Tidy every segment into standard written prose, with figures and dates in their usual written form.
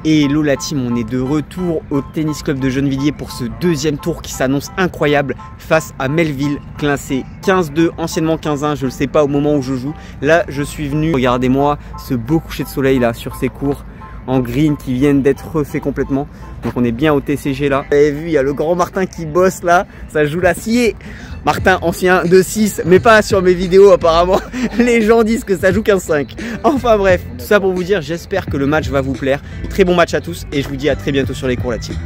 Et hello la team, on est de retour au Tennis Club de Gennevilliers pour ce deuxième tour qui s'annonce incroyable face à Melville, classé 15-2, anciennement 15-1, je ne le sais pas au moment où je joue. Là, je suis venu, regardez-moi ce beau coucher de soleil là sur ces cours en green qui viennent d'être refaits complètement. Donc on est bien au TCG là. Vous avez vu, il y a le grand Martin qui bosse là, ça joue l'acier. Martin, ancien de 6, mais pas sur mes vidéos apparemment. Les gens disent que ça joue 15-5. Enfin bref, tout ça pour vous dire, j'espère que le match va vous plaire. Très bon match à tous et je vous dis à très bientôt sur les cours la team.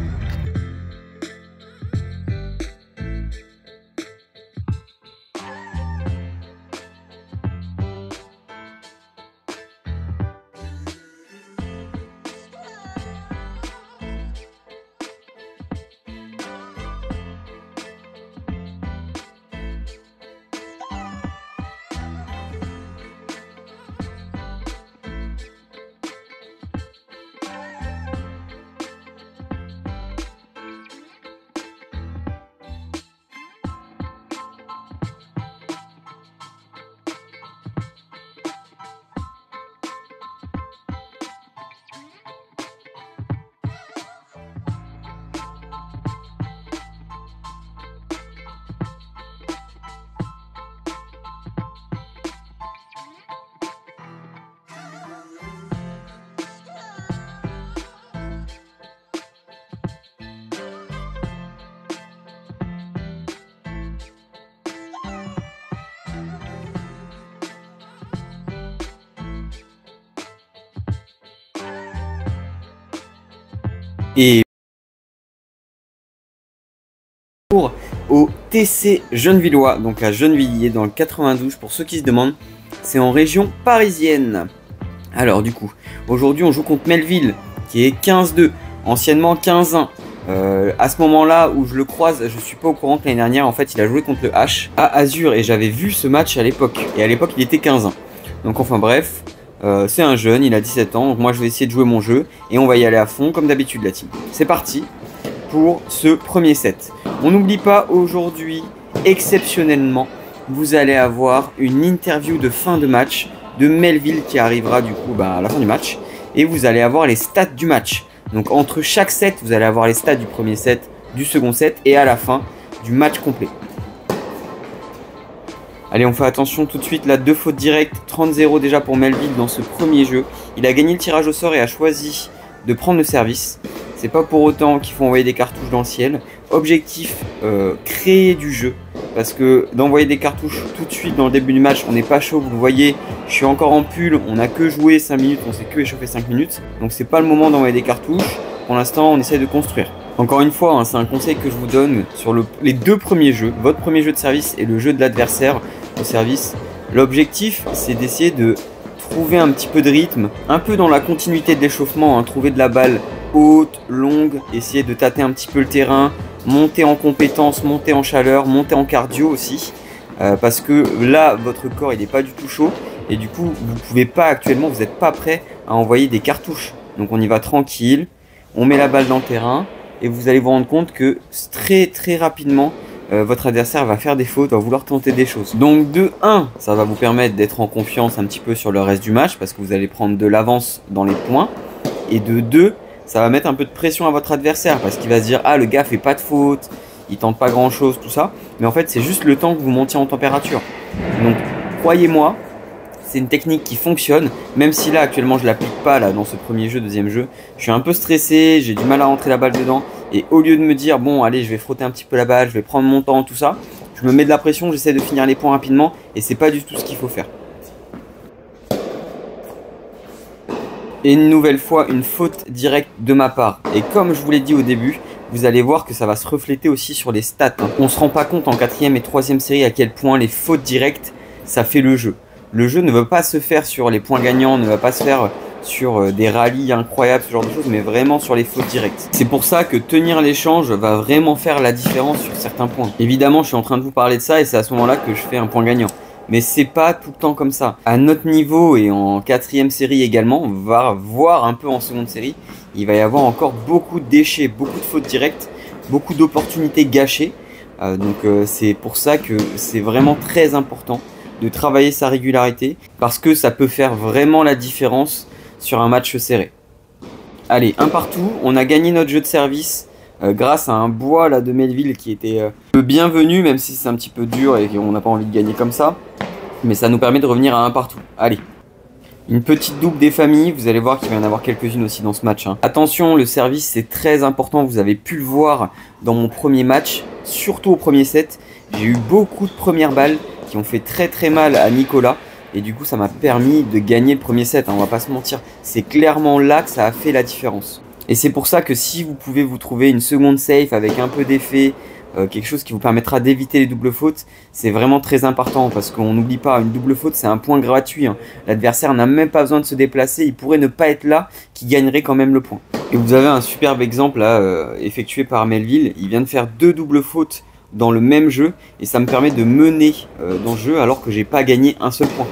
Et au TC Gennevillois, donc à Gennevilliers dans le 92 pour ceux qui se demandent, c'est en région parisienne. Alors du coup, aujourd'hui on joue contre Melville qui est 15-2, anciennement 15-1. À ce moment-là où je le croise, je suis pas au courant que l'année dernière en fait il a joué contre le H à Azur et j'avais vu ce match à l'époque. Et à l'époque il était 15-1. Donc enfin bref. C'est un jeune, il a 17 ans, donc moi je vais essayer de jouer mon jeu et on va y aller à fond comme d'habitude la team. C'est parti pour ce premier set. On n'oublie pas aujourd'hui, exceptionnellement, vous allez avoir une interview de fin de match de Melville qui arrivera du coup à la fin du match et vous allez avoir les stats du match. Donc entre chaque set, vous allez avoir les stats du premier set, du second set et à la fin du match complet. Allez, on fait attention tout de suite, là, 2 fautes directes, 30-0 déjà pour Melville dans ce premier jeu. Il a gagné le tirage au sort et a choisi de prendre le service. C'est pas pour autant qu'il faut envoyer des cartouches dans le ciel. Objectif, créer du jeu. Parce que d'envoyer des cartouches tout de suite dans le début du match, on n'est pas chaud, vous le voyez. Je suis encore en pull, on n'a que joué 5 minutes, on s'est que échauffé 5 minutes. Donc c'est pas le moment d'envoyer des cartouches. Pour l'instant, on essaie de construire. Encore une fois, hein, c'est un conseil que je vous donne sur les 2 premiers jeux. Votre premier jeu de service et le jeu de l'adversaire au service. L'objectif, c'est d'essayer de trouver un petit peu de rythme, un peu dans la continuité de l'échauffement, hein, trouver de la balle haute, longue, essayer de tâter un petit peu le terrain, monter en compétence, monter en chaleur, monter en cardio aussi, parce que là, votre corps, il n'est pas du tout chaud, et du coup, vous pouvez pas actuellement, vous n'êtes pas prêt à envoyer des cartouches. Donc on y va tranquille, on met la balle dans le terrain, et vous allez vous rendre compte que très rapidement, votre adversaire va faire des fautes, va vouloir tenter des choses. Donc de 1, ça va vous permettre d'être en confiance un petit peu sur le reste du match parce que vous allez prendre de l'avance dans les points. Et de 2, ça va mettre un peu de pression à votre adversaire parce qu'il va se dire « Ah, le gars fait pas de faute, il tente pas grand chose, tout ça. » Mais en fait, c'est juste le temps que vous montiez en température. Donc, croyez-moi, c'est une technique qui fonctionne, même si là, actuellement, je l'applique pas là dans ce premier jeu, deuxième jeu. Je suis un peu stressé, j'ai du mal à rentrer la balle dedans. Et au lieu de me dire, bon, allez, je vais frotter un petit peu la balle, je vais prendre mon temps, tout ça, je me mets de la pression, j'essaie de finir les points rapidement, et c'est pas du tout ce qu'il faut faire. Et une nouvelle fois, une faute directe de ma part. Et comme je vous l'ai dit au début, vous allez voir que ça va se refléter aussi sur les stats. On se rend pas compte en 4e et 3e série à quel point les fautes directes, ça fait le jeu. Le jeu ne va pas se faire sur les points gagnants, ne va pas se faire sur des rallyes incroyables, ce genre de choses, mais vraiment sur les fautes directes. C'est pour ça que tenir l'échange va vraiment faire la différence sur certains points. Évidemment, je suis en train de vous parler de ça et c'est à ce moment-là que je fais un point gagnant. Mais c'est pas tout le temps comme ça. À notre niveau et en 4e série également, on va voir un peu en seconde série, il va y avoir encore beaucoup de déchets, beaucoup de fautes directes, beaucoup d'opportunités gâchées. C'est pour ça que c'est vraiment très important de travailler sa régularité parce que ça peut faire vraiment la différence sur un match serré. Allez, un partout. On a gagné notre jeu de service grâce à un bois là de Melville qui était le bienvenu, même si c'est un petit peu dur et qu'on n'a pas envie de gagner comme ça. Mais ça nous permet de revenir à un partout. Allez. Une petite double des familles, vous allez voir qu'il va y en avoir quelques-unes aussi dans ce match. Attention, le service c'est très important, vous avez pu le voir dans mon premier match, surtout au premier set. J'ai eu beaucoup de premières balles qui ont fait très mal à Nicolas. Et du coup ça m'a permis de gagner le premier set, on va pas se mentir. C'est clairement là que ça a fait la différence. Et c'est pour ça que si vous pouvez vous trouver une seconde safe avec un peu d'effet, quelque chose qui vous permettra d'éviter les doubles fautes, c'est vraiment très important parce qu'on n'oublie pas, une double faute c'est un point gratuit, hein. L'adversaire n'a même pas besoin de se déplacer, il pourrait ne pas être là, qui gagnerait quand même le point. Et vous avez un superbe exemple là, effectué par Melville, il vient de faire 2 doubles fautes dans le même jeu et ça me permet de mener dans le jeu alors que j'ai pas gagné un seul point.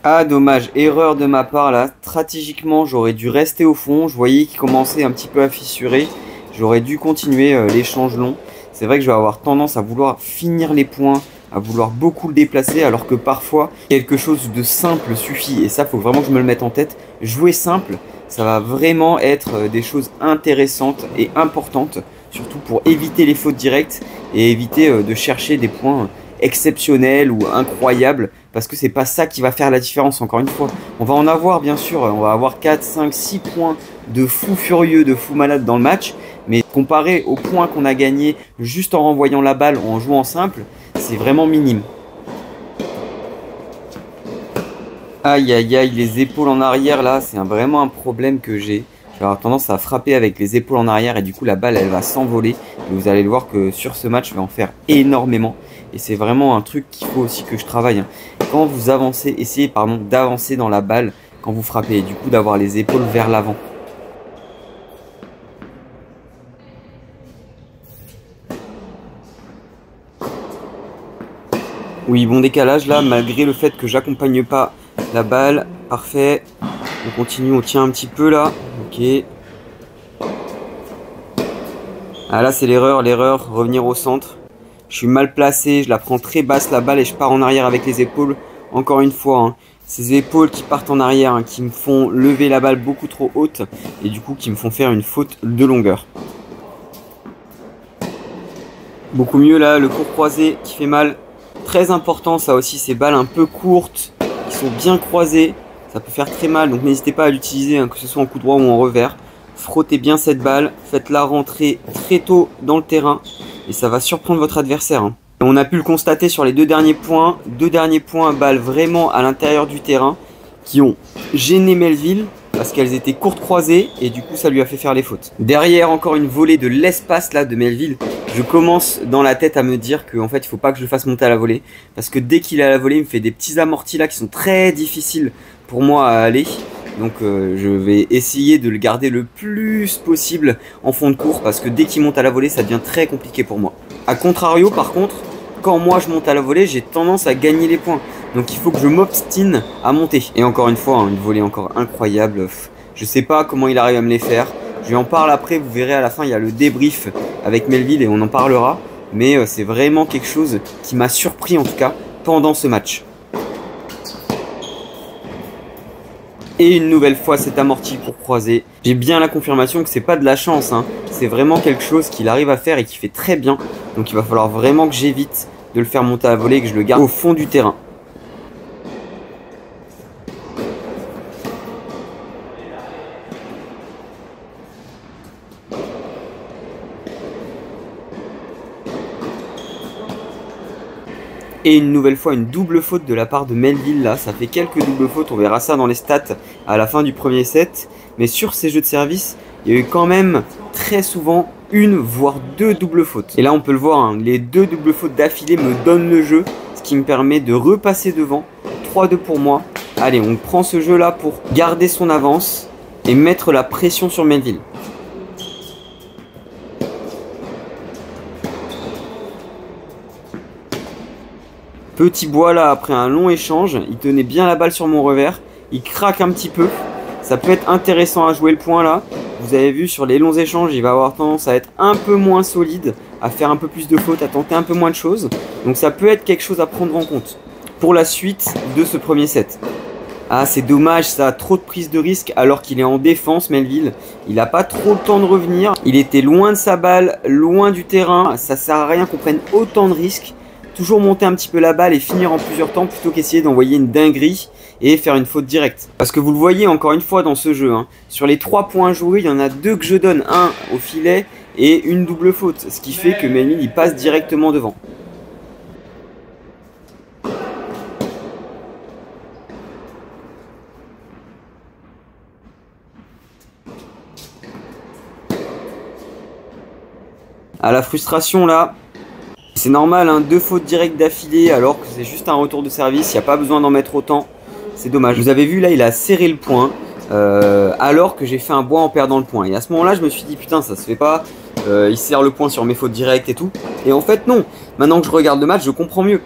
Ah dommage, erreur de ma part là, stratégiquement j'aurais dû rester au fond, je voyais qu'il commençait un petit peu à fissurer, j'aurais dû continuer l'échange long. C'est vrai que je vais avoir tendance à vouloir finir les points, à vouloir beaucoup le déplacer alors que parfois quelque chose de simple suffit et ça faut vraiment que je me le mette en tête. Jouer simple, ça va vraiment être des choses intéressantes et importantes, surtout pour éviter les fautes directes et éviter de chercher des points exceptionnels ou incroyables parce que c'est pas ça qui va faire la différence. Encore une fois, on va en avoir bien sûr, on va avoir 4, 5, 6 points de fou furieux, de fou malade dans le match, mais comparé aux points qu'on a gagnés juste en renvoyant la balle ou en jouant simple, c'est vraiment minime. Aïe aïe aïe, les épaules en arrière là, c'est vraiment un problème que j'ai. Je vais avoir tendance à frapper avec les épaules en arrière et du coup la balle elle va s'envoler. Et vous allez le voir que sur ce match je vais en faire énormément. Et c'est vraiment un truc qu'il faut aussi que je travaille. Quand vous avancez, essayez d'avancer dans la balle quand vous frappez. Et du coup d'avoir les épaules vers l'avant. Oui, bon décalage là, malgré le fait que j'accompagne pas la balle. Parfait. On continue, on tient un petit peu là. Ok. Ah là c'est l'erreur, revenir au centre. Je suis mal placé, je la prends très basse la balle et je pars en arrière avec les épaules. Encore une fois, hein, ces épaules qui partent en arrière, hein, qui me font lever la balle beaucoup trop haute et du coup qui me font faire une faute de longueur. Beaucoup mieux là, le court croisé qui fait mal. Très important ça aussi, ces balles un peu courtes, qui sont bien croisées. Ça peut faire très mal, donc n'hésitez pas à l'utiliser, hein, que ce soit en coup droit ou en revers. Frottez bien cette balle, faites-la rentrer très tôt dans le terrain et ça va surprendre votre adversaire. Hein. On a pu le constater sur les deux derniers points balles vraiment à l'intérieur du terrain qui ont gêné Melville parce qu'elles étaient courtes croisées et du coup ça lui a fait faire les fautes. Derrière encore une volée de l'espace là de Melville. Je commence dans la tête à me dire qu'en fait il faut pas que je le fasse monter à la volée parce que dès qu'il est à la volée il me fait des petits amortis là qui sont très difficiles pour moi à aller. Donc je vais essayer de le garder le plus possible en fond de cours parce que dès qu'il monte à la volée ça devient très compliqué pour moi. A contrario par contre, quand moi je monte à la volée j'ai tendance à gagner les points. Donc il faut que je m'obstine à monter. Et encore une fois, hein, une volée encore incroyable. Je sais pas comment il arrive à me les faire. Je lui en parle après, vous verrez à la fin il y a le débrief avec Melville et on en parlera. Mais c'est vraiment quelque chose qui m'a surpris en tout cas pendant ce match. Et une nouvelle fois cet amorti pour croiser. J'ai bien la confirmation que c'est pas de la chance, hein. C'est vraiment quelque chose qu'il arrive à faire et qui fait très bien. Donc il va falloir vraiment que j'évite de le faire monter à la volée et que je le garde au fond du terrain. Et une nouvelle fois une double faute de la part de Melville là, ça fait quelques doubles fautes, on verra ça dans les stats à la fin du premier set. Mais sur ces jeux de service, il y a eu quand même très souvent une voire deux doubles fautes. Et là on peut le voir, hein, les deux doubles fautes d'affilée me donnent le jeu, ce qui me permet de repasser devant. 3-2 pour moi. Allez, on prend ce jeu là pour garder son avance et mettre la pression sur Melville. Petit bois là après un long échange, il tenait bien la balle sur mon revers, il craque un petit peu, Ça peut être intéressant à jouer le point là. Vous avez vu sur les longs échanges, il va avoir tendance à être un peu moins solide, à faire un peu plus de fautes, à tenter un peu moins de choses. Donc ça peut être quelque chose à prendre en compte pour la suite de ce premier set. Ah, c'est dommage, ça a trop de prise de risque alors qu'il est en défense, Melville. Il n'a pas trop le temps de revenir. Il était loin de sa balle, loin du terrain. Ça sert à rien qu'on prenne autant de risques. Toujours monter un petit peu la balle et finir en plusieurs temps plutôt qu'essayer d'envoyer une dinguerie et faire une faute directe. Parce que vous le voyez encore une fois dans ce jeu, hein, sur les 3 points joués, il y en a 2 que je donne. Un au filet et une double faute. Ce qui fait que Melville il passe directement devant. À la frustration là, c'est normal, hein, 2 fautes directes d'affilée alors que c'est juste un retour de service, il n'y a pas besoin d'en mettre autant, c'est dommage. Vous avez vu là, il a serré le point alors que j'ai fait un bois en perdant le point. Et à ce moment là, je me suis dit putain ça se fait pas, il serre le point sur mes fautes directes et tout. Et en fait non, maintenant que je regarde le match, je comprends mieux.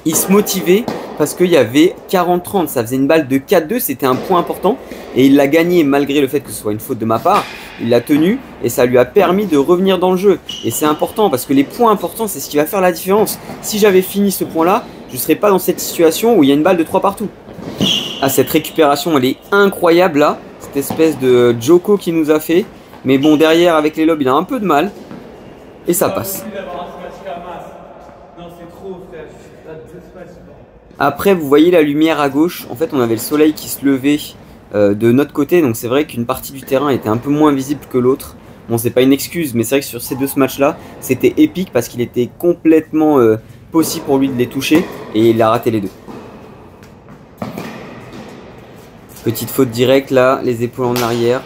Il se motivait parce qu'il y avait 40-30, ça faisait une balle de 4-2, c'était un point important. Et il l'a gagné malgré le fait que ce soit une faute de ma part. Il l'a tenu et ça lui a permis de revenir dans le jeu. Et c'est important parce que les points importants, c'est ce qui va faire la différence. Si j'avais fini ce point-là, je ne serais pas dans cette situation où il y a une balle de 3 partout. Ah, cette récupération, elle est incroyable là. Cette espèce de Joko qui nous a fait. Mais bon, derrière, avec les lobes, il a un peu de mal. Et ça passe. Après, vous voyez la lumière à gauche. En fait, on avait le soleil qui se levait de notre côté. Donc c'est vrai qu'une partie du terrain était un peu moins visible que l'autre. Bon, c'est pas une excuse, mais c'est vrai que sur ces 2 matchs-là, c'était épique parce qu'il était complètement possible pour lui de les toucher. Et il a raté les 2. Petite faute directe là, les épaules en arrière.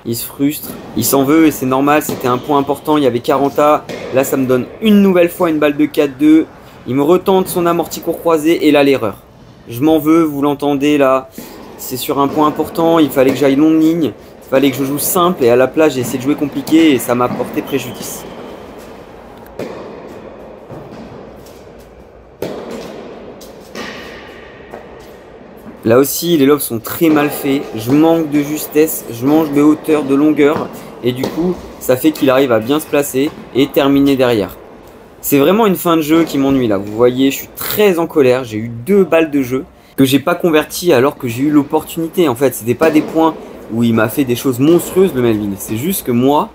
Il se frustre, il s'en veut et c'est normal, c'était un point important, il y avait 40A. Là ça me donne une nouvelle fois une balle de 4-2. Il me retente son amorti court croisé et là l'erreur. Je m'en veux, vous l'entendez là. C'est sur un point important, il fallait que j'aille longue ligne. Il fallait que je joue simple et à la place j'ai essayé de jouer compliqué et ça m'a porté préjudice. Là aussi, les lobes sont très mal faits. Je manque de justesse, je manque de hauteur, de longueur. Et du coup, ça fait qu'il arrive à bien se placer et terminer derrière. C'est vraiment une fin de jeu qui m'ennuie là. Vous voyez, je suis très en colère. J'ai eu 2 balles de jeu que j'ai pas converties alors que j'ai eu l'opportunité. En fait, c'était pas des points où il m'a fait des choses monstrueuses le Melville. C'est juste que moi,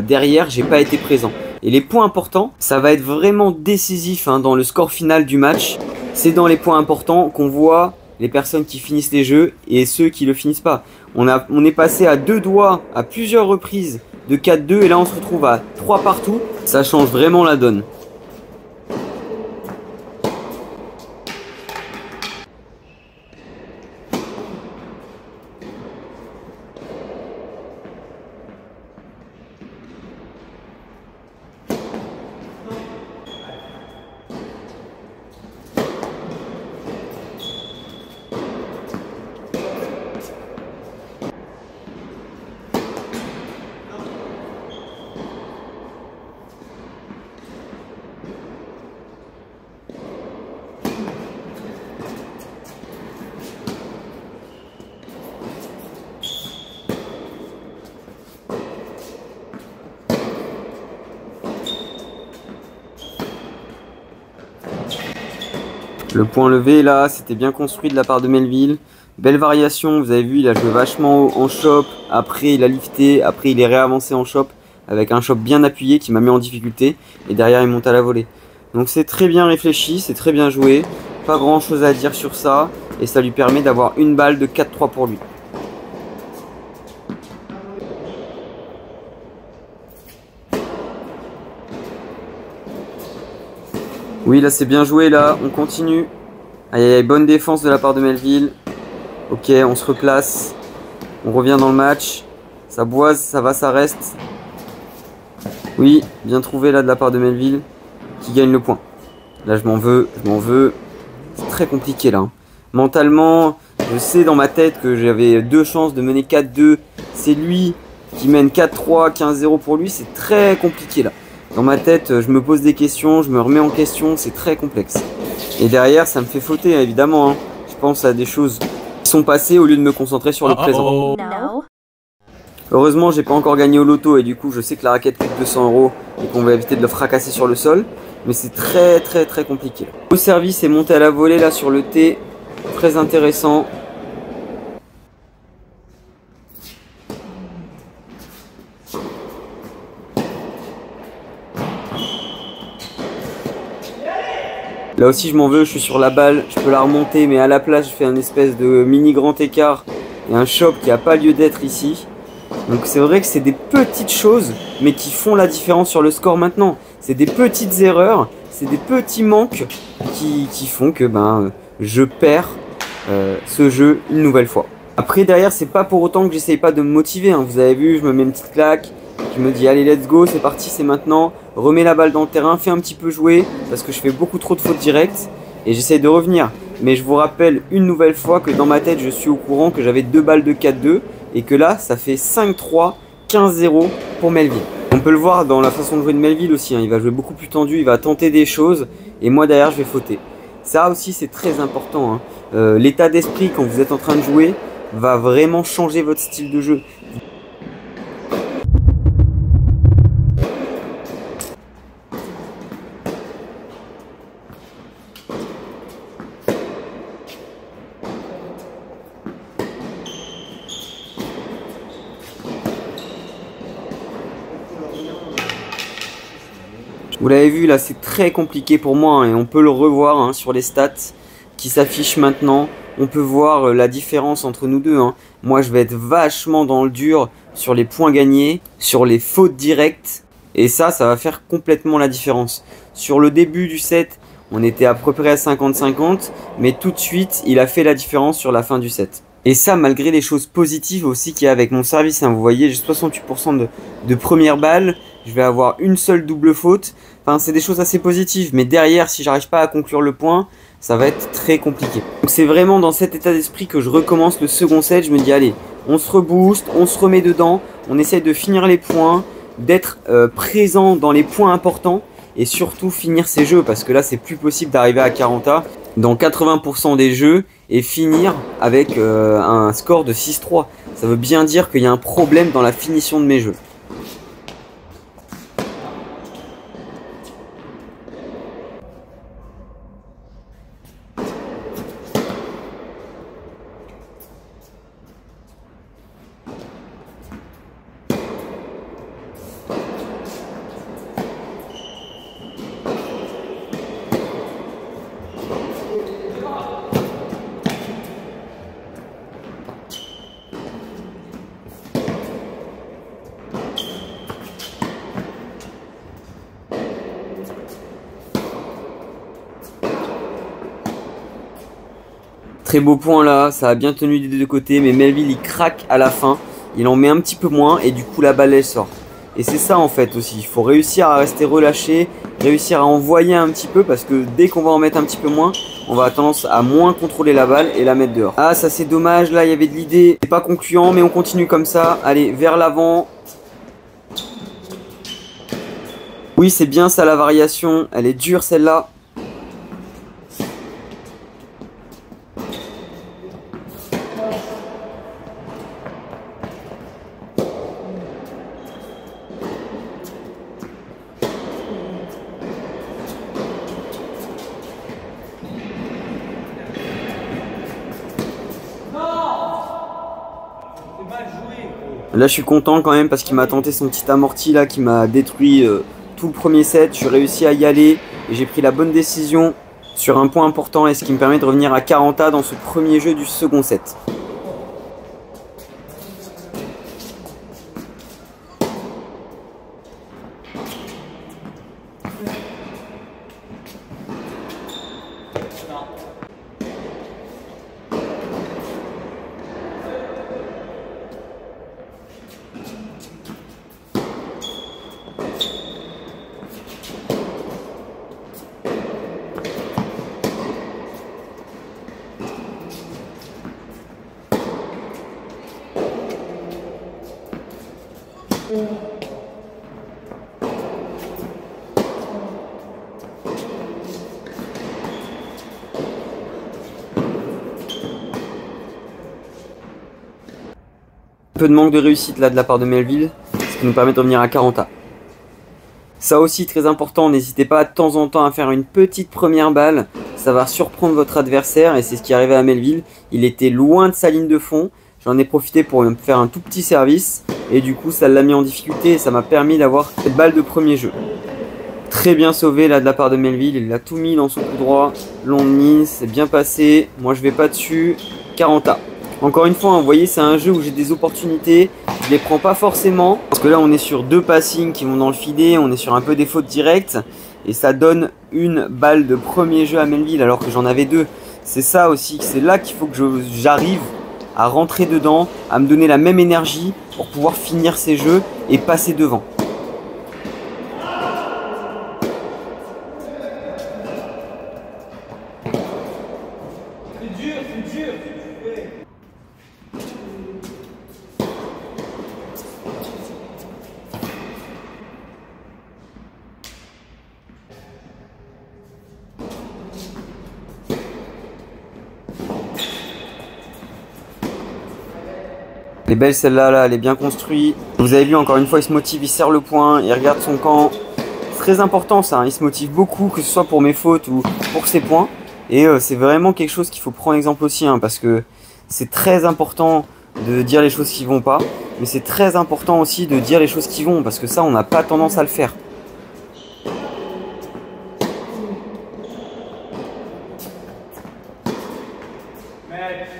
derrière, j'ai pas été présent. Et les points importants, ça va être vraiment décisif hein, dans le score final du match. C'est dans les points importants qu'on voit les personnes qui finissent les jeux et ceux qui le finissent pas. On est passé à 2 doigts à plusieurs reprises de 4-2 et là on se retrouve à 3 partout. Ça change vraiment la donne. Le point levé là, c'était bien construit de la part de Melville. Belle variation, vous avez vu, il a joué vachement haut en chop. Après il a lifté, après il est réavancé en chop. Avec un chop bien appuyé qui m'a mis en difficulté. Et derrière il monte à la volée. Donc c'est très bien réfléchi, c'est très bien joué. Pas grand chose à dire sur ça. Et ça lui permet d'avoir une balle de 4-3 pour lui. Oui, là c'est bien joué, là, on continue. Aïe, aïe, aïe, bonne défense de la part de Melville. Ok, on se replace. On revient dans le match. Ça boise, ça va, ça reste. Oui, bien trouvé là de la part de Melville. Qui gagne le point. Là je m'en veux, je m'en veux. C'est très compliqué là. Mentalement, je sais dans ma tête que j'avais 2 chances de mener 4-2. C'est lui qui mène 4-3, 15-0 pour lui. C'est très compliqué là. Dans ma tête, je me pose des questions, je me remets en question, c'est très complexe. Et derrière, ça me fait fauter, évidemment. Hein. Je pense à des choses qui sont passés au lieu de me concentrer sur le présent. No. Heureusement, j'ai pas encore gagné au loto et du coup, je sais que la raquette coûte 200 € et qu'on va éviter de le fracasser sur le sol. Mais c'est très compliqué. Le service est monté à la volée là sur le T. Très intéressant. Là aussi je m'en veux, je suis sur la balle, je peux la remonter mais à la place je fais un espèce de mini grand écart et un chop qui n'a pas lieu d'être ici. Donc c'est vrai que c'est des petites choses mais qui font la différence sur le score maintenant. C'est des petites erreurs, c'est des petits manques qui font que je perds ce jeu une nouvelle fois. Après derrière c'est pas pour autant que j'essaye pas de me motiver, hein. Vous avez vu, je me mets une petite claque. Je me dis allez let's go, c'est parti, c'est maintenant. Remets la balle dans le terrain, fais un petit peu jouer parce que je fais beaucoup trop de fautes directes et j'essaye de revenir. Mais je vous rappelle une nouvelle fois que dans ma tête je suis au courant que j'avais 2 balles de 4-2 et que là ça fait 5-3, 15-0 pour Melville. On peut le voir dans la façon de jouer de Melville aussi, hein. Il va jouer beaucoup plus tendu, il va tenter des choses et moi derrière je vais fauter. Ça aussi c'est très important, hein. L'état d'esprit quand vous êtes en train de jouer va vraiment changer votre style de jeu. Vous l'avez vu là, c'est très compliqué pour moi, hein, et on peut le revoir, hein, sur les stats qui s'affichent maintenant. On peut voir la différence entre nous deux, hein. Moi je vais être vachement dans le dur sur les points gagnés, sur les fautes directes. Et ça va faire complètement la différence. Sur le début du set, on était à peu près à 50-50. Mais tout de suite, il a fait la différence sur la fin du set. Et ça malgré les choses positives aussi qu'il y a avec mon service, hein. Vous voyez, j'ai 68% de première balle. Je vais avoir une seule double faute. Enfin, c'est des choses assez positives. Mais derrière, si j'arrive pas à conclure le point, ça va être très compliqué. Donc c'est vraiment dans cet état d'esprit que je recommence le second set. Je me dis, allez, on se rebooste, on se remet dedans. On essaye de finir les points, d'être présent dans les points importants. Et surtout finir ces jeux. Parce que là, c'est plus possible d'arriver à 40A dans 80% des jeux et finir avec un score de 6-3. Ça veut bien dire qu'il y a un problème dans la finition de mes jeux. Très beau point là, ça a bien tenu des deux côtés, mais Melville il craque à la fin, il en met un petit peu moins et du coup la balle elle sort. Et c'est ça en fait aussi, il faut réussir à rester relâché, réussir à envoyer un petit peu parce que dès qu'on va en mettre un petit peu moins, on va avoir tendance à moins contrôler la balle et la mettre dehors. Ah ça c'est dommage, là il y avait de l'idée, c'est pas concluant mais on continue comme ça, allez vers l'avant. Oui c'est bien ça la variation, elle est dure celle-là. Là je suis content quand même parce qu'il m'a tenté son petit amorti là qui m'a détruit tout le premier set. Je suis réussi à y aller et j'ai pris la bonne décision sur un point important et ce qui me permet de revenir à 40A dans ce premier jeu du second set. peu de manque de réussite là de la part de Melville, ce qui nous permet de revenir à 40A. Ça aussi très important, n'hésitez pas de temps en temps à faire une petite première balle, ça va surprendre votre adversaire et c'est ce qui est arrivé à Melville. Il était loin de sa ligne de fond, j'en ai profité pour me faire un tout petit service et du coup ça l'a mis en difficulté et ça m'a permis d'avoir cette balle de premier jeu. Très bien sauvé là de la part de Melville, il a tout mis dans son coup droit, long de ligne, c'est bien passé, moi je vais pas dessus, 40A. Encore une fois, hein, vous voyez, c'est un jeu où j'ai des opportunités, je les prends pas forcément, parce que là on est sur 2 passings qui vont dans le filet, on est sur un peu des fautes directes, et ça donne une balle de premier jeu à Melville alors que j'en avais 2. C'est ça aussi, c'est là qu'il faut que j'arrive à rentrer dedans, à me donner la même énergie pour pouvoir finir ces jeux et passer devant. Elle est belle celle-là, là, elle est bien construite. Vous avez vu, encore une fois, il se motive, il serre le poing, il regarde son camp. C'est très important ça, hein. Il se motive beaucoup, que ce soit pour mes fautes ou pour ses points. Et c'est vraiment quelque chose qu'il faut prendre exemple aussi, hein, parce que c'est très important de dire les choses qui vont pas. Mais c'est très important aussi de dire les choses qui vont, parce que ça, on n'a pas tendance à le faire.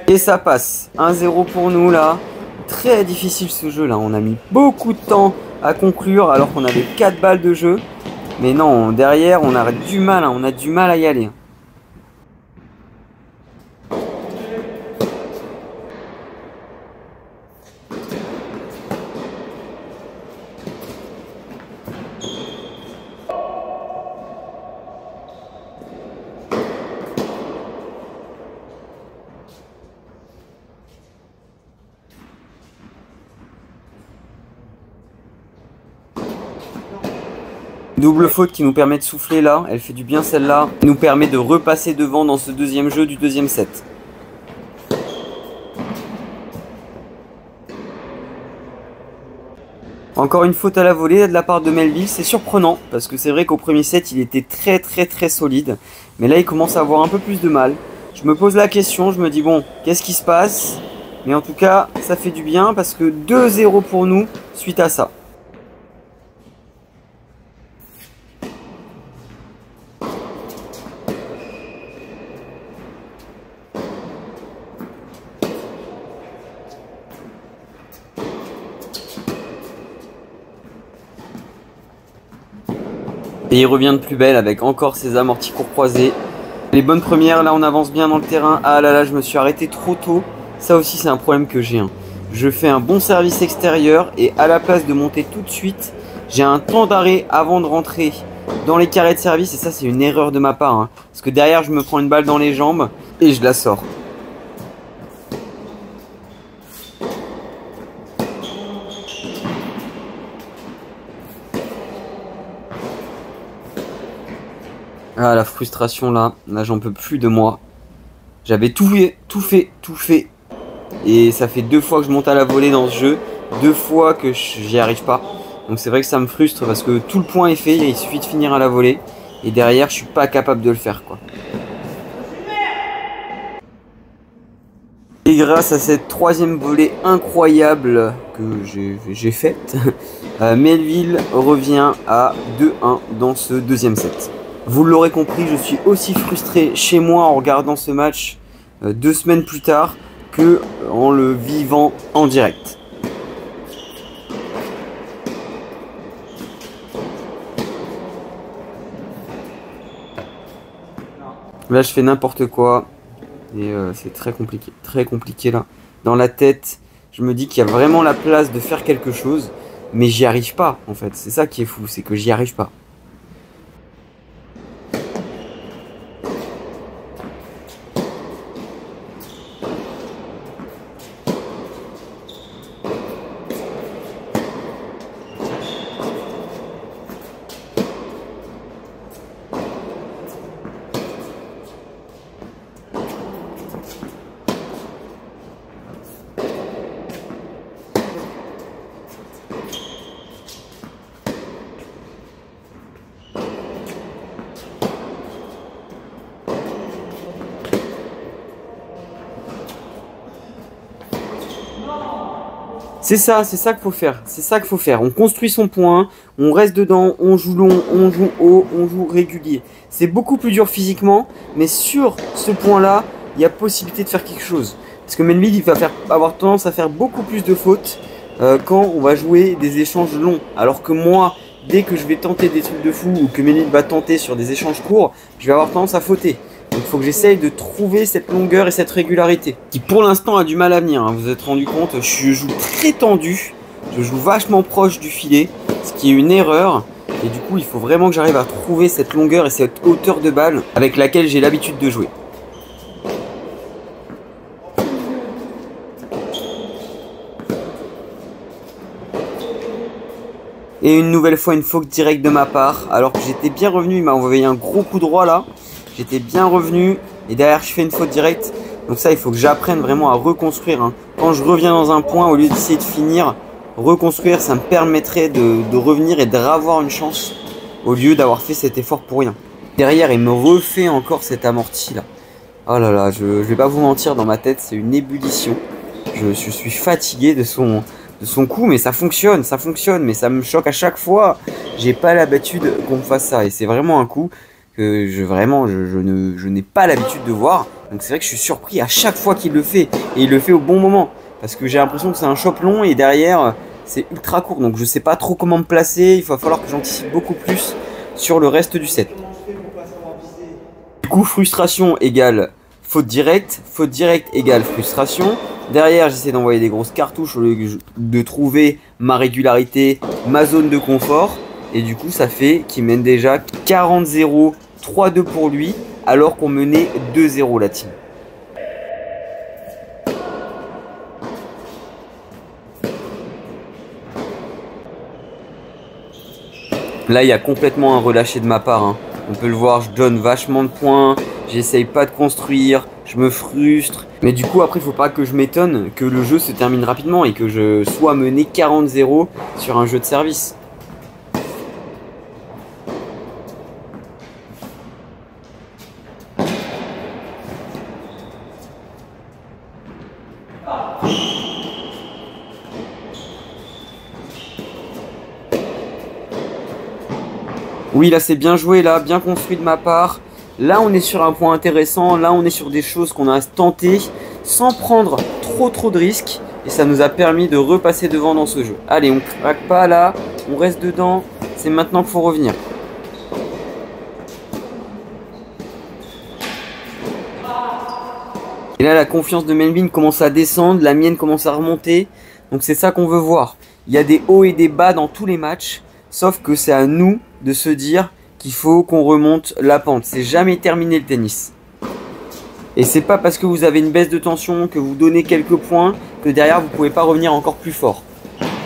Et ça passe. 1-0 pour nous là. Très difficile ce jeu là. On a mis beaucoup de temps à conclure alors qu'on avait 4 balles de jeu. Mais non, derrière on a du mal, hein. On a du mal à y aller. Double faute qui nous permet de souffler là, elle fait du bien celle-là, nous permet de repasser devant dans ce deuxième jeu du deuxième set. Encore une faute à la volée de la part de Melville, c'est surprenant parce que c'est vrai qu'au premier set il était très solide, mais là il commence à avoir un peu plus de mal. Je me pose la question, je me dis bon, qu'est-ce qui se passe? Mais en tout cas, ça fait du bien parce que 2-0 pour nous suite à ça. Et il revient de plus belle avec encore ses amortis courts croisés. Les bonnes premières, là on avance bien dans le terrain. Ah là là, je me suis arrêté trop tôt. Ça aussi c'est un problème que j'ai. Je fais un bon service extérieur et à la place de monter tout de suite, j'ai un temps d'arrêt avant de rentrer dans les carrés de service. Et ça c'est une erreur de ma part. Parce que derrière je me prends une balle dans les jambes et je la sors. Ah la frustration là j'en peux plus de moi. J'avais tout fait. Et ça fait 2 fois que je monte à la volée dans ce jeu, 2 fois que j'y arrive pas. Donc c'est vrai que ça me frustre parce que tout le point est fait, il suffit de finir à la volée. Et derrière je suis pas capable de le faire quoi. Et grâce à cette troisième volée incroyable que j'ai faite, Melville revient à 2-1 dans ce deuxième set. Vous l'aurez compris, je suis aussi frustré chez moi en regardant ce match 2 semaines plus tard que en le vivant en direct. Là je fais n'importe quoi et c'est très compliqué là. Dans la tête, je me dis qu'il y a vraiment la place de faire quelque chose, mais j'y arrive pas en fait. C'est ça qui est fou, c'est que j'y arrive pas. C'est ça qu'il faut faire. C'est ça qu'il faut faire. On construit son point, on reste dedans, on joue long, on joue haut, on joue régulier. C'est beaucoup plus dur physiquement, mais sur ce point-là, il y a possibilité de faire quelque chose. Parce que Melville, il va avoir tendance à faire beaucoup plus de fautes quand on va jouer des échanges longs. Alors que moi, dès que je vais tenter des trucs de fou ou que Melville va tenter sur des échanges courts, je vais avoir tendance à fauter. Donc il faut que j'essaye de trouver cette longueur et cette régularité, qui pour l'instant a du mal à venir, hein. Vous vous êtes rendu compte, je joue très tendu, je joue vachement proche du filet, ce qui est une erreur. Et du coup il faut vraiment que j'arrive à trouver cette longueur et cette hauteur de balle avec laquelle j'ai l'habitude de jouer. Et une nouvelle fois une faute directe de ma part, alors que j'étais bien revenu, il m'a envoyé un gros coup droit là. J'étais bien revenu et derrière je fais une faute directe. Donc ça il faut que j'apprenne vraiment à reconstruire, hein. Quand je reviens dans un point, au lieu d'essayer de finir, reconstruire, ça me permettrait de revenir et de revoir une chance au lieu d'avoir fait cet effort pour rien. Derrière il me refait encore cet amorti là. Oh là là, je vais pas vous mentir, dans ma tête c'est une ébullition. Je suis fatigué de son coup, mais ça fonctionne, mais ça me choque à chaque fois. J'ai pas l'habitude qu'on me fasse ça et c'est vraiment un coup que je n'ai pas l'habitude de voir. Donc c'est vrai que je suis surpris à chaque fois qu'il le fait. Et il le fait au bon moment. Parce que j'ai l'impression que c'est un chop long et derrière c'est ultra court. Donc je sais pas trop comment me placer. Il va falloir que j'anticipe beaucoup plus sur le reste du set. Du coup, frustration égale faute directe égale frustration. Derrière j'essaie d'envoyer des grosses cartouches au lieu de trouver ma régularité, ma zone de confort. Et du coup ça fait qu'il mène déjà 40-0, 3-2 pour lui, alors qu'on menait 2-0 la team. Là il y a complètement un relâché de ma part, hein. On peut le voir, je donne vachement de points, j'essaye pas de construire, je me frustre. Mais du coup après il faut pas que je m'étonne que le jeu se termine rapidement et que je sois mené 40-0 sur un jeu de service. Oui, là c'est bien joué, là, bien construit de ma part. Là on est sur un point intéressant, là on est sur des choses qu'on a tentées sans prendre trop de risques. Et ça nous a permis de repasser devant dans ce jeu. Allez, on craque pas là, on reste dedans, c'est maintenant qu'il faut revenir. Et là la confiance de Melvin commence à descendre, la mienne commence à remonter. Donc c'est ça qu'on veut voir. Il y a des hauts et des bas dans tous les matchs. Sauf que c'est à nous de se dire qu'il faut qu'on remonte la pente. C'est jamais terminé le tennis. Et c'est pas parce que vous avez une baisse de tension, que vous donnez quelques points, que derrière vous pouvez pas revenir encore plus fort.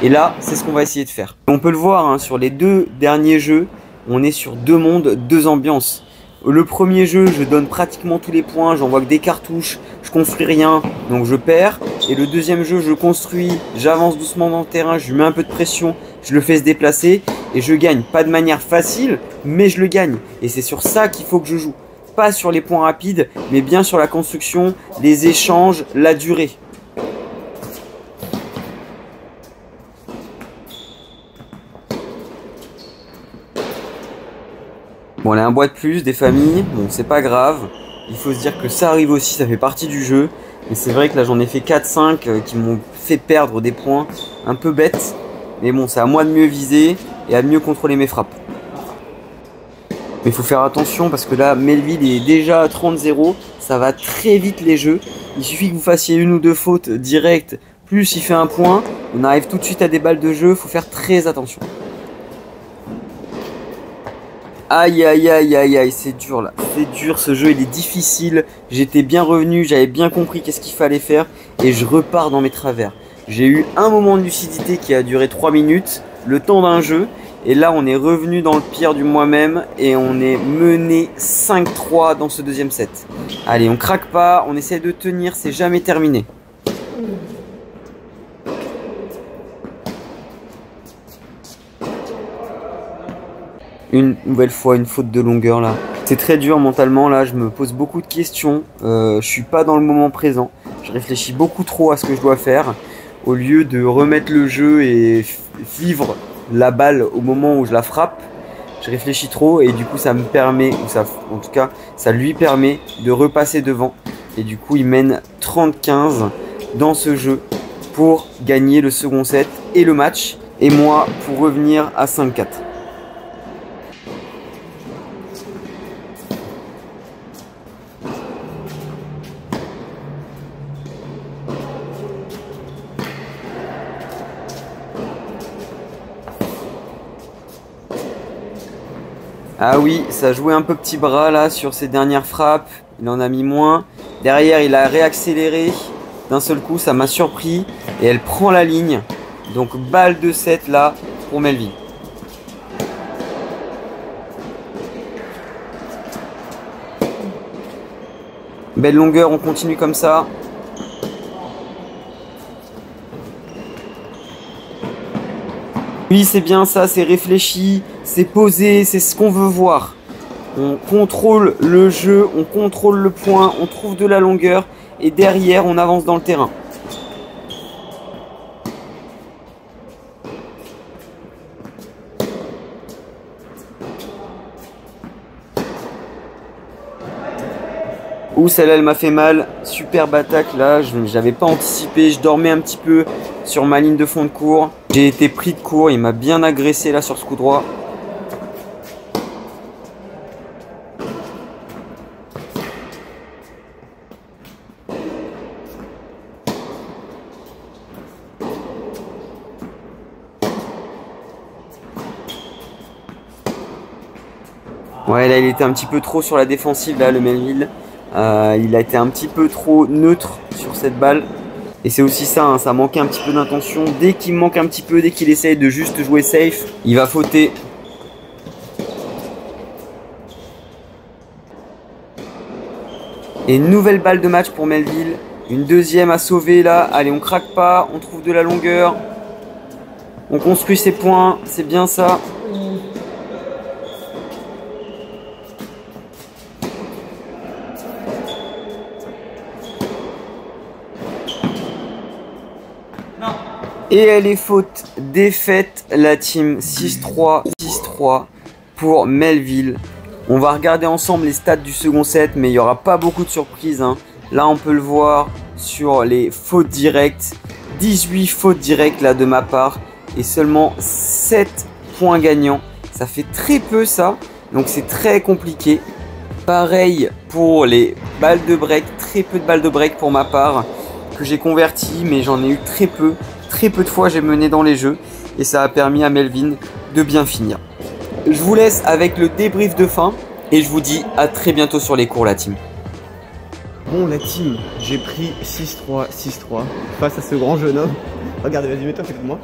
Et là, c'est ce qu'on va essayer de faire. On peut le voir, hein, sur les deux derniers jeux, on est sur deux mondes, deux ambiances. Le premier jeu, je donne pratiquement tous les points, j'envoie que des cartouches, je construis rien, donc je perds. Et le deuxième jeu, je construis, j'avance doucement dans le terrain, je lui mets un peu de pression, je le fais se déplacer et je gagne. Pas de manière facile, mais je le gagne. Et c'est sur ça qu'il faut que je joue. Pas sur les points rapides, mais bien sur la construction, les échanges, la durée. Bon, elle a un bois de plus, des familles, bon c'est pas grave. Il faut se dire que ça arrive aussi, ça fait partie du jeu. Mais c'est vrai que là j'en ai fait 4-5 qui m'ont fait perdre des points un peu bêtes. Mais bon, c'est à moi de mieux viser et à mieux contrôler mes frappes. Mais il faut faire attention parce que là, Melville est déjà à 30-0. Ça va très vite les jeux. Il suffit que vous fassiez une ou deux fautes directes, plus il fait un point. On arrive tout de suite à des balles de jeu, il faut faire très attention. Aïe aïe aïe aïe aïe, c'est dur là, c'est dur, ce jeu il est difficile. J'étais bien revenu, j'avais bien compris qu'est-ce qu'il fallait faire et je repars dans mes travers. J'ai eu un moment de lucidité qui a duré 3 minutes, le temps d'un jeu. Et là on est revenu dans le pire du moi-même et on est mené 5-3 dans ce deuxième set. Allez, on craque pas, on essaie de tenir, c'est jamais terminé. Une nouvelle fois une faute de longueur là. C'est très dur mentalement là, je me pose beaucoup de questions. Je suis pas dans le moment présent. Je réfléchis beaucoup trop à ce que je dois faire. au lieu de remettre le jeu et vivre la balle au moment où je la frappe, je réfléchis trop et du coup ça me permet, ou ça, en tout cas ça lui permet de repasser devant. Et du coup il mène 30-15 dans ce jeu pour gagner le second set et le match. Et moi pour revenir à 5-4. Ah oui, ça jouait un peu petit bras là sur ses dernières frappes. Il en a mis moins. Derrière, il a réaccéléré. D'un seul coup, ça m'a surpris. Et elle prend la ligne. Donc, balle de 7 là pour Melville. Belle longueur, on continue comme ça. Oui, c'est bien ça, c'est réfléchi, c'est posé, c'est ce qu'on veut voir. On contrôle le jeu, on contrôle le point, on trouve de la longueur et derrière, on avance dans le terrain. Ouh, celle-là, elle m'a fait mal. Superbe attaque là, j'avais pas anticipé, je dormais un petit peu sur ma ligne de fond de cours. J'ai été pris de court, il m'a bien agressé là sur ce coup droit. Ouais, là il était un petit peu trop sur la défensive là, le Melville. Il a été un petit peu trop neutre sur cette balle. Et c'est aussi ça, hein, ça manquait un petit peu d'intention. Dès qu'il manque un petit peu, dès qu'il essaye de juste jouer safe, il va fauter. Et une nouvelle balle de match pour Melville. Une deuxième à sauver là. Allez, on craque pas, on trouve de la longueur. On construit ses points, c'est bien ça. Et elle est faute, défaite la team 6-3, 6-3 pour Melville. On va regarder ensemble les stats du second set, mais il n'y aura pas beaucoup de surprises, hein. Là, on peut le voir sur les fautes directes. 18 fautes directes là de ma part et seulement 7 points gagnants. Ça fait très peu ça, donc c'est très compliqué. Pareil pour les balles de break, très peu de balles de break pour ma part que j'ai converti, mais j'en ai eu très peu. Très peu de fois j'ai mené dans les jeux et ça a permis à Melvin de bien finir. Je vous laisse avec le débrief de fin et je vous dis à très bientôt sur les cours la team. Bon la team, j'ai pris 6-3, 6-3 face à ce grand jeune homme. Regardez, vas-y mets-toi à côté de moi.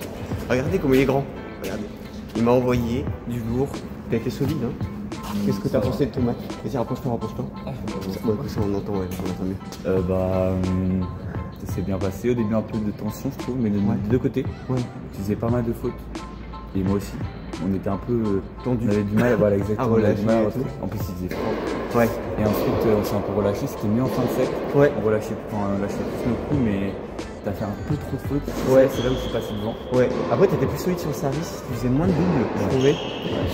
Regardez comment il est grand. Regardez. Il m'a envoyé du lourd. T'as été solide hein. Qu'est-ce que t'as pensé de ton match? Vas-y rapproche-toi, rapproche-toi. Ouais, ça on entend, ouais, on entend mieux. Ça s'est bien passé, au début un peu de tension je trouve, mais de deux côtés. Ouais. Tu faisais pas mal de fautes. Et moi aussi. On était un peu tendu. On avait du mal, voilà exactement. On avait du mal en plus il faisait froid. Ouais. Et ensuite on s'est un peu relâché, c'était mieux en fin de set. Ouais. On relâchait plus nos coups, mais t'as fait un peu trop de fautes. Ouais. C'est là où je suis passé devant. Ouais. Après t'étais plus solide sur le service, tu faisais moins de double, je trouvais.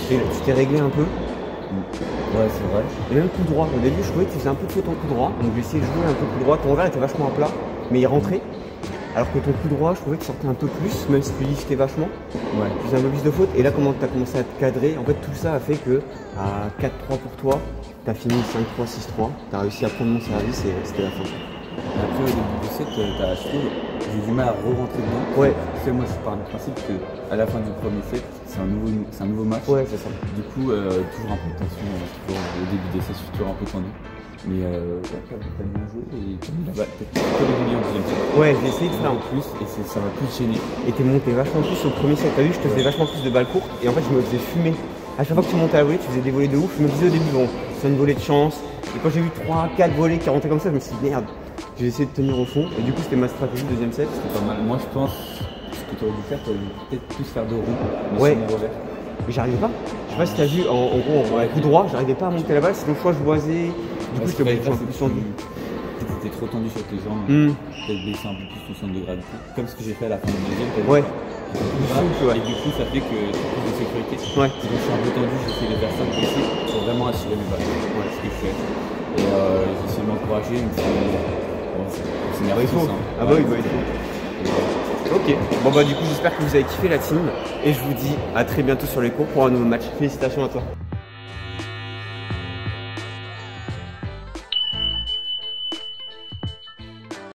Tu t'es réglé un peu. Ouais c'est vrai. Et même coup droit. Au début je trouvais que tu faisais un peu de faute en coup droit. Donc j'ai essayé de jouer un peu coup droit. Ton verre était vachement à plat. Mais il rentrait, alors que ton coup droit, je trouvais qu'il sortait un peu plus, même si tu liftais vachement. Ouais. Tu faisais un peu plus de fautes, et là, comment tu as commencé à te cadrer, en fait, tout ça a fait que à 4-3 pour toi, tu as fini 5-3, 6-3, tu as réussi à prendre mon service et c'était la fin. Après, au début du set, j'ai du mal à re-rentrer dedans. Ouais. Tu sais, moi, je pars du principe qu'à la fin du premier set, c'est un nouveau match. Ouais, c'est ça. Du coup, toujours un peu de tension, toujours au début des sets, je suis toujours un peu tendu. Mais t'as bien joué et t'as mis la balle, t'as régulier en deuxième set. Ouais, j'ai essayé de faire en plus et ça m'a plus gêné. Et t'es monté vachement plus au premier set, t'as vu, je te faisais vachement plus de balles courtes et en fait je me faisais fumer. À chaque fois que tu montais à la volée, tu faisais des volées de ouf. Je me disais au début, bon, c'est une volée de chance. Et quand j'ai vu 3-4 volées qui rentraient comme ça, je me suis dit merde, j'ai essayé de tenir au fond. Et du coup, c'était ma stratégie deuxième set. C'était pas mal. Moi, je pense ce que tu aurais dû faire, tu aurais dû peut-être plus faire de roues. Ouais. Mais j'arrivais pas. Je sais pas si t'as vu, en gros, en coup droit, j'arrivais pas à monter la balle, sinon soit je boisais. Du coup, je te plus tendu. t'étais trop tendu sur tes jambes, peut-être baisser un peu plus ton centre de gravité. Comme ce que j'ai fait à la fin du deuxième. Ouais. Et du coup, ça fait que tu as plus de sécurité. Ouais. Donc, je suis un peu tendu, j'essaie de faire ça pour vraiment assurer mes balles. Ouais, ce que je fais. Et j'essaie de m'encourager, mais c'est nerveux. Ah bah oui, il faut. Ok, bon bah du coup j'espère que vous avez kiffé la team et je vous dis à très bientôt sur les cours pour un nouveau match. Félicitations à toi.